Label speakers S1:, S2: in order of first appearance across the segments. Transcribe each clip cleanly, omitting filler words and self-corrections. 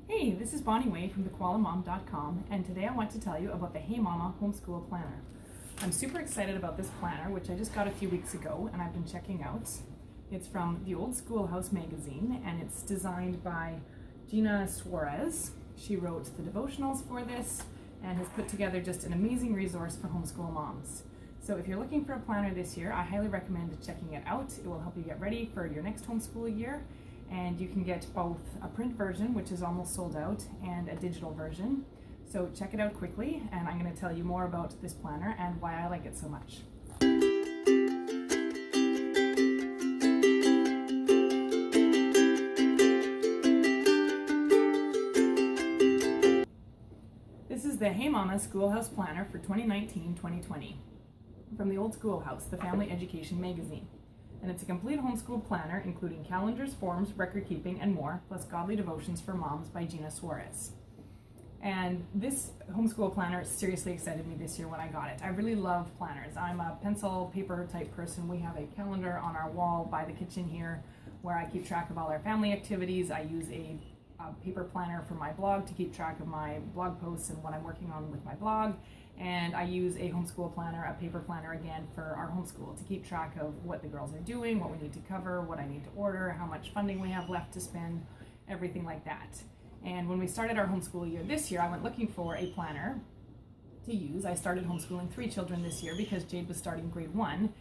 S1: Hey, this is Bonnie Way from thekoalamom.com, and today I want to tell you about the Hey Mama Homeschool Planner. I'm super excited about this planner, which I just got a few weeks ago and I've been checking out. It's from the Old Schoolhouse magazine and it's designed by Gena Suarez. She wrote the Devotionals for this and has put together just an amazing resource for homeschool moms. So if you're looking for a planner this year, I highly recommend checking it out. It will help you get ready for your next homeschool year. And you can get both a print version, which is almost sold out, and a digital version. So check it out quickly, and I'm going to tell you more about this planner and why I like it so much. This is the Hey Mama Schoolhouse Planner for 2019-2020 from the Old Schoolhouse, the family education magazine. And it's a complete homeschool planner including calendars, forms, record keeping, and more, plus godly devotions for moms by Gena Suarez. And this homeschool planner seriously excited me this year when I got it. I really love planners. I'm a pencil, paper type person. We have a calendar on our wall by the kitchen here where I keep track of all our family activities. I use a paper planner for my blog to keep track of my blog posts and what I'm working on with my blog. And I use a homeschool planner, a paper planner again, for our homeschool to keep track of what the girls are doing, what we need to cover, what I need to order, how much funding we have left to spend, everything like that. And when we started our homeschool year this year, I went looking for a planner to use. I started homeschooling 3 children this year because Jade was starting grade 1.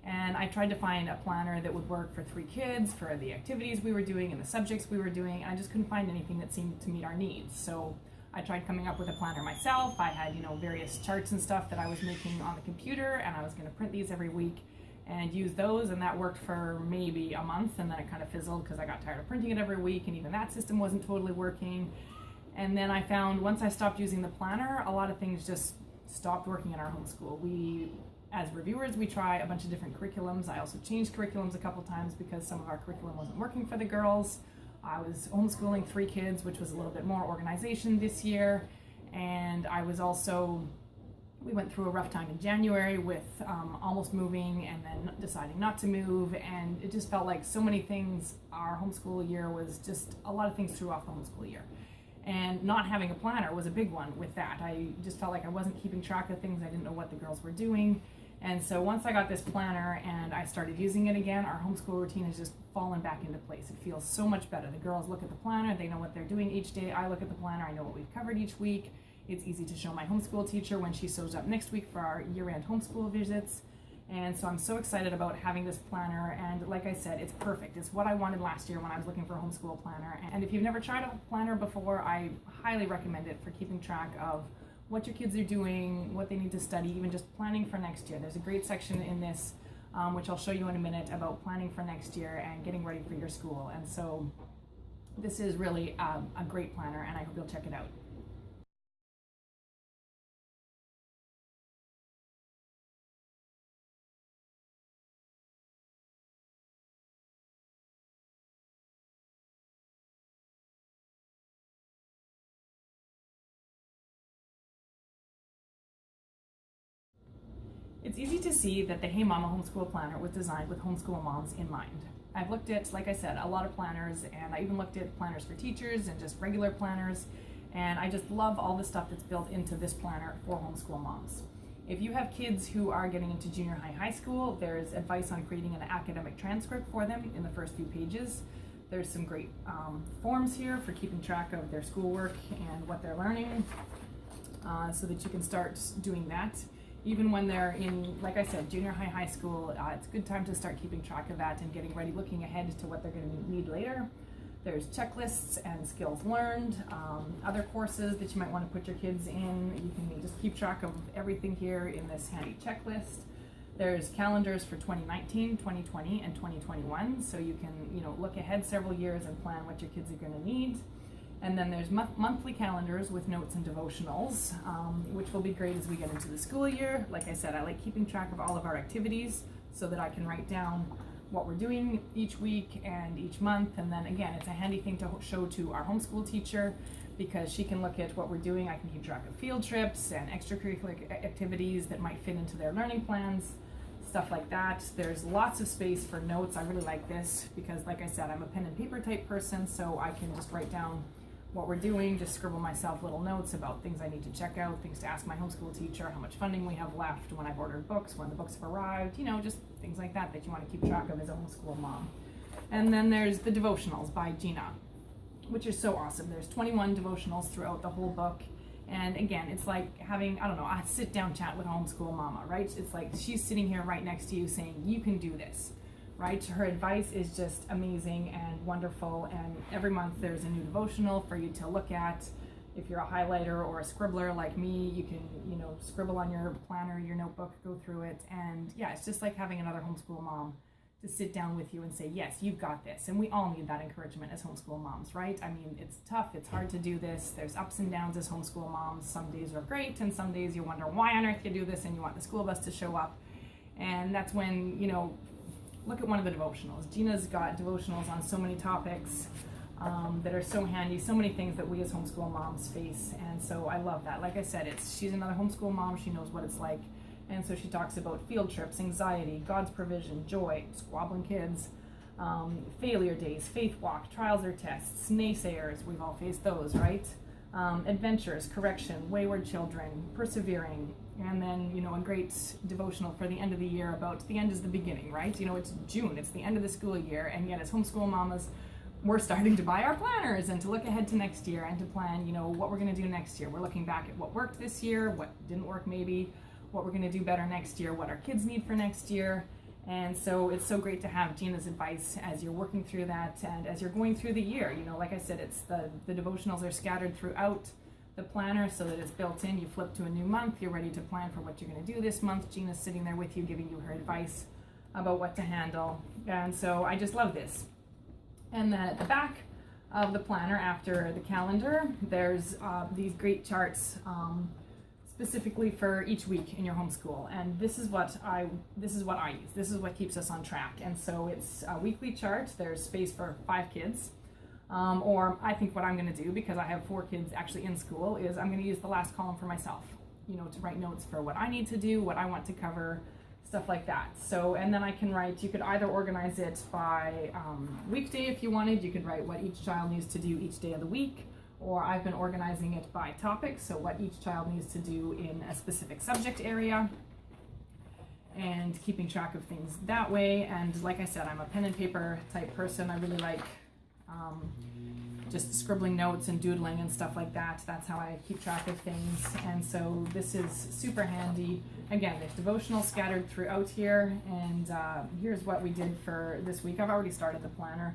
S1: And I tried to find a planner that would work for 3 kids, for the activities we were doing and the subjects we were doing. And I just couldn't find anything that seemed to meet our needs. So I tried coming up with a planner myself. I had, various charts and stuff that I was making on the computer, and I was going to print these every week and use those, and that worked for maybe a month, and then it kind of fizzled because I got tired of printing it every week, and even that system wasn't totally working. And then I found once I stopped using the planner, a lot of things just stopped working in our homeschool. As reviewers, we try a bunch of different curriculums. I also changed curriculums a couple times because some of our curriculum wasn't working for the girls. I was homeschooling 3 kids, which was a little bit more organization this year. And I was also, we went through a rough time in January with almost moving and then deciding not to move. And it just felt like so many things, our homeschool year was just a lot of things threw off the homeschool year. And not having a planner was a big one with that. I just felt like I wasn't keeping track of things. I didn't know what the girls were doing. And so once I got this planner and I started using it again, our homeschool routine has just fallen back into place. It feels so much better. The girls look at the planner, they know what they're doing each day. I look at the planner, I know what we've covered each week. It's easy to show my homeschool teacher when she shows up next week for our year-end homeschool visits. And so I'm so excited about having this planner, and like I said, it's perfect. It's what I wanted last year when I was looking for a homeschool planner. And if you've never tried a planner before, I highly recommend it for keeping track of what your kids are doing, what they need to study, even just planning for next year. There's a great section in this, which I'll show you in a minute, about planning for next year and getting ready for your school. And so this is really a great planner, and I hope you'll check it out. It's easy to see that the Hey Mama Homeschool Planner was designed with homeschool moms in mind. I've looked at, like I said, a lot of planners, and I even looked at planners for teachers and just regular planners, and I just love all the stuff that's built into this planner for homeschool moms. If you have kids who are getting into junior high school, there's advice on creating an academic transcript for them in the first few pages. There's some great forms here for keeping track of their schoolwork and what they're learning, so that you can start doing that. Even when they're in, like I said, junior high school, it's a good time to start keeping track of that and getting ready, looking ahead to what they're going to need later. There's checklists and skills learned, other courses that you might want to put your kids in. You can just keep track of everything here in this handy checklist. There's calendars for 2019, 2020, and 2021, so you can look ahead several years and plan what your kids are going to need. And then there's monthly calendars with notes and devotionals, which will be great as we get into the school year. Like I said, I like keeping track of all of our activities so that I can write down what we're doing each week and each month. And then again, it's a handy thing to show to our homeschool teacher because she can look at what we're doing. I can keep track of field trips and extracurricular activities that might fit into their learning plans, stuff like that. There's lots of space for notes. I really like this because, like I said, I'm a pen and paper type person, so I can just write down what we're doing, just scribble myself little notes about things I need to check out, things to ask my homeschool teacher, how much funding we have left, when I've ordered books, when the books have arrived, just things like that you want to keep track of as a homeschool mom. And then there's the Devotionals by Gena, which is so awesome. There's 21 devotionals throughout the whole book. And again, it's like having, a sit-down chat with a homeschool mama, right? It's like she's sitting here right next to you saying, you can do this, right? Her advice is just amazing and wonderful. And every month there's a new devotional for you to look at. If you're a highlighter or a scribbler like me, you can, scribble on your planner, your notebook, go through it. And yeah, it's just like having another homeschool mom to sit down with you and say, yes, you've got this. And we all need that encouragement as homeschool moms, right? I mean, it's tough, it's hard to do this. There's ups and downs as homeschool moms. Some days are great, and some days you wonder why on earth you do this, and you want the school bus to show up. And that's when, look at one of the devotionals. Gena's got devotionals on so many topics that are so handy, so many things that we as homeschool moms face. And so I love that. Like I said, she's another homeschool mom. She knows what it's like. And so she talks about field trips, anxiety, God's provision, joy, squabbling kids, failure days, faith walk, trials or tests, naysayers, we've all faced those, right? Adventures, correction, wayward children, persevering, and then, a great devotional for the end of the year about the end is the beginning, right? It's June, it's the end of the school year, and yet as homeschool mamas, we're starting to buy our planners and to look ahead to next year and to plan, what we're going to do next year. We're looking back at what worked this year, what didn't work maybe, what we're going to do better next year, what our kids need for next year. And so it's so great to have Gena's advice as you're working through that and as you're going through the year. Like I said, it's the devotionals are scattered throughout the planner so that it's built in. You flip to a new month, you're ready to plan for what you're going to do this month. Gena's sitting there with you, giving you her advice about what to handle. And so I just love this. And then at the back of the planner, after the calendar, there's these great charts specifically for each week in your homeschool. And this is what I use. This is what keeps us on track. And so it's a weekly chart. There's space for 5 kids. Or I think what I'm going to do, because I have 4 kids actually in school, is I'm going to use the last column for myself, to write notes for what I need to do, what I want to cover, stuff like that. So, and then I can write, you could either organize it by weekday if you wanted. You could write what each child needs to do each day of the week. Or I've been organizing it by topic, so what each child needs to do in a specific subject area, and keeping track of things that way. And like I said, I'm a pen and paper type person. I really like just scribbling notes and doodling and stuff like that. That's how I keep track of things. And so this is super handy. Again, there's devotionals scattered throughout here, and here's what we did for this week. I've already started the planner.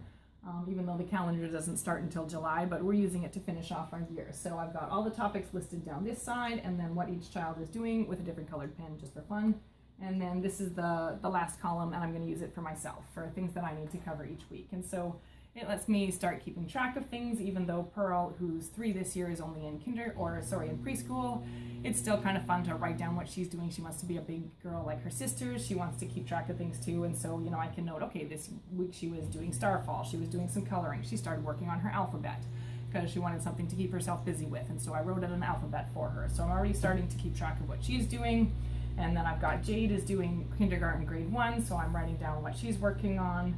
S1: Even though the calendar doesn't start until July, but we're using it to finish off our year. So I've got all the topics listed down this side, and then what each child is doing with a different colored pen just for fun. And then this is the last column, and I'm going to use it for myself for things that I need to cover each week. And so it lets me start keeping track of things, even though Pearl, who's 3 this year, is only in in preschool. It's still kind of fun to write down what she's doing. She wants to be a big girl like her sisters. She wants to keep track of things too. And so, I can note, okay, this week she was doing Starfall. She was doing some coloring. She started working on her alphabet because she wanted something to keep herself busy with. And so I wrote out an alphabet for her. So I'm already starting to keep track of what she's doing. And then I've got Jade is doing kindergarten grade 1. So I'm writing down what she's working on.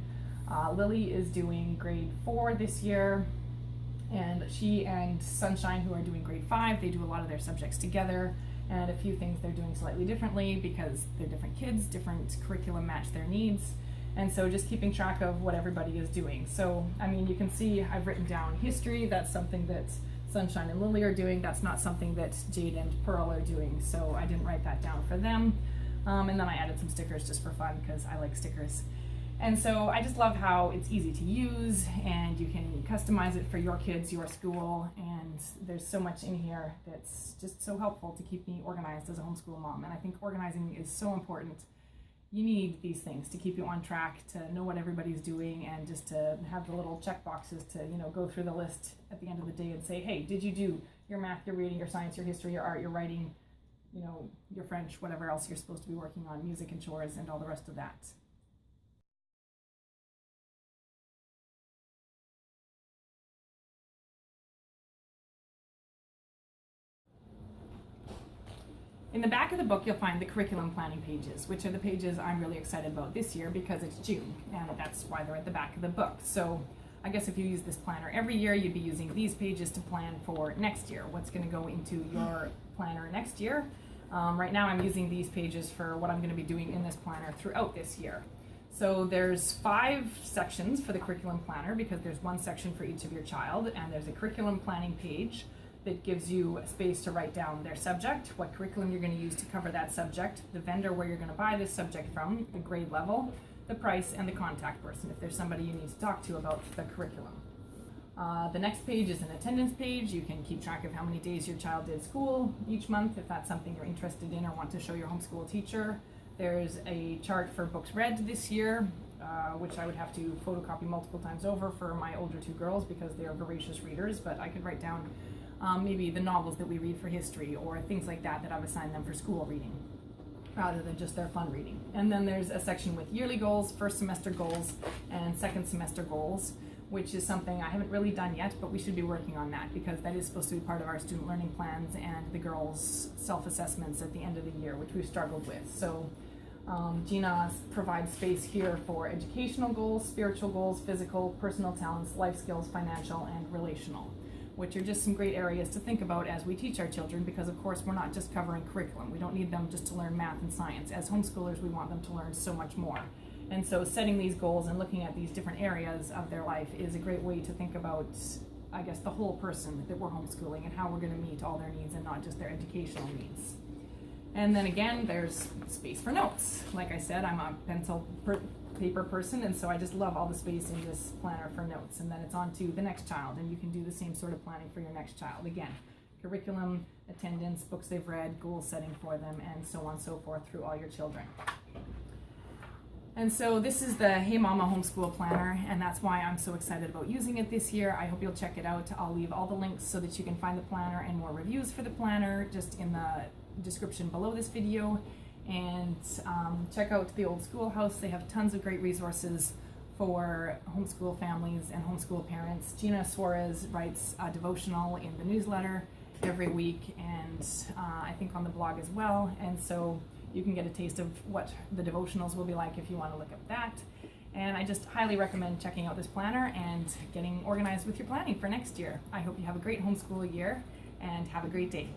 S1: Lily is doing grade 4 this year. And she and Sunshine, who are doing grade 5, they do a lot of their subjects together, and a few things they're doing slightly differently because they're different kids, different curriculum match their needs. And so just keeping track of what everybody is doing. So, you can see I've written down history. That's something that Sunshine and Lily are doing. That's not something that Jade and Pearl are doing. So I didn't write that down for them. And then I added some stickers just for fun because I like stickers. And so I just love how it's easy to use, and you can customize it for your kids, your school, and there's so much in here that's just so helpful to keep me organized as a homeschool mom. And I think organizing is so important. You need these things to keep you on track, to know what everybody's doing, and just to have the little check boxes to, go through the list at the end of the day and say, hey, did you do your math, your reading, your science, your history, your art, your writing, your French, whatever else you're supposed to be working on, music and chores, and all the rest of that. In the back of the book, you'll find the curriculum planning pages, which are the pages I'm really excited about this year because it's June, and that's why they're at the back of the book. So I guess if you use this planner every year, you'd be using these pages to plan for next year. What's going to go into your planner next year? Right now I'm using these pages for what I'm going to be doing in this planner throughout this year. So there's 5 sections for the curriculum planner because there's 1 section for each of your child, and there's a curriculum planning page that gives you space to write down their subject, what curriculum you're going to use to cover that subject, the vendor where you're going to buy this subject from, the grade level, the price, and the contact person if there's somebody you need to talk to about the curriculum. The next page is an attendance page. You can keep track of how many days your child did school each month if that's something you're interested in or want to show your homeschool teacher. There's a chart for books read this year, which I would have to photocopy multiple times over for my older 2 girls because they are voracious readers, but I could write down maybe the novels that we read for history or things like that I've assigned them for school reading rather than just their fun reading. And then there's a section with yearly goals, first semester goals, and second semester goals, which is something I haven't really done yet, but we should be working on that because that is supposed to be part of our student learning plans and the girls' self-assessments at the end of the year, which we've struggled with. So Gena provides space here for educational goals, spiritual goals, physical, personal talents, life skills, financial, and relational, which are just some great areas to think about as we teach our children because, of course, we're not just covering curriculum. We don't need them just to learn math and science. As homeschoolers, we want them to learn so much more. And so setting these goals and looking at these different areas of their life is a great way to think about, I guess, the whole person that we're homeschooling and how we're going to meet all their needs and not just their educational needs. And then again, there's space for notes. Like I said, I'm a pencil paper person, and so I just love all the space in this planner for notes. And then it's on to the next child, and you can do the same sort of planning for your next child. Again, curriculum, attendance, books they've read, goal setting for them, and so on and so forth through all your children. And so this is the Hey Mama Homeschool Planner, and that's why I'm so excited about using it this year. I hope you'll check it out. I'll leave all the links so that you can find the planner and more reviews for the planner just in the description below this video. And check out the Old Schoolhouse. They have tons of great resources for homeschool families and homeschool parents. Gena Suarez writes a devotional in the newsletter every week, and I think on the blog as well. And so you can get a taste of what the devotionals will be like if you want to look at that. And I just highly recommend checking out this planner and getting organized with your planning for next year. I hope you have a great homeschool year and have a great day.